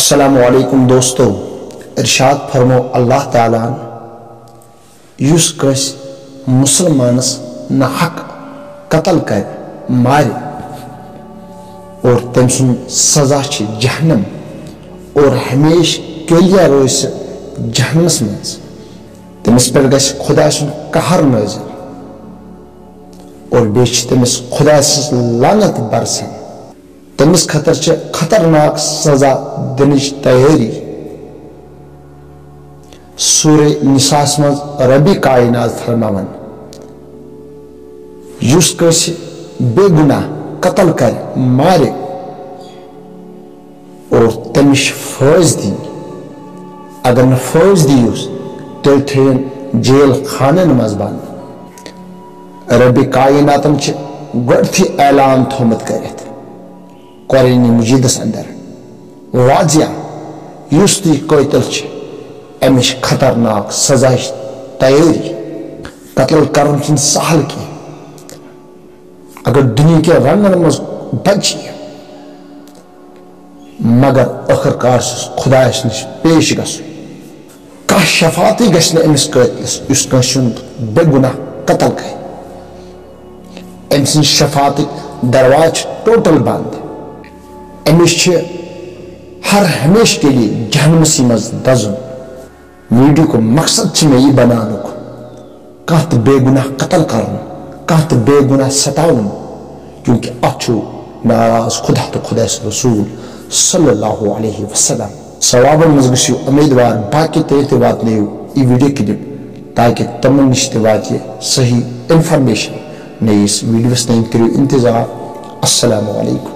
السلام علیکم دوستو، ارشاد فرمو اللہ تعالیٰ یس کس مسلمانس نہ حق قتل کر مارے اور تم سن سزا چھ جہنم اور ہمیشہ کیلیا روز جہنمس مز تمس پہ گژھِ خدا سن قہر نازل اور بیچ تمس خدا سن لعنت برسن تمس خطر چھ خطرناک سزا دنچ تیاری۔ سورہ نساء مز ربی کائنات فرماون یس کس بے گناہ قتل کر مارے اور تمش فوج دی اگر نہ فوج دیوس تیل تھین جیل خانن مز بند۔ ربی کائناتن چھ گۄڈتھی اعلان تھومت کرت قرآن مجیدس اندر واضح یس تھی قتل چھ امش خطرناک سزا تیاری۔ قتل کرن چھن سہل کی اگر دنیا کے رنگن مز بچی مگر آخر کار خدا نش پیش گھن کھانا شفاعتی گھس نہ امس قتلس اس کن بے گناہ قتل کر ام سن شفاعت درواز ٹوٹل بند۔ امس ہر ہمیشہ کے لیے جہنمسی مز دزن۔ ویڈیو کو مقصد میں یہ بنانک کانت بے گناہ قتل کرن کانت بے گناہ ستاون کیونکہ اچھو ناراض خدا تو خدا رسول صلی اللہ علیہ وسلم۔ ثوابن مز گژھو امیدوار باقی تے وات نیو یہ ویڈیو کلپ تاکہ تمن نش وات صحیح انفارمیشن نئیس ویڈیوس تین کرو انتظار۔ السلام علیکم۔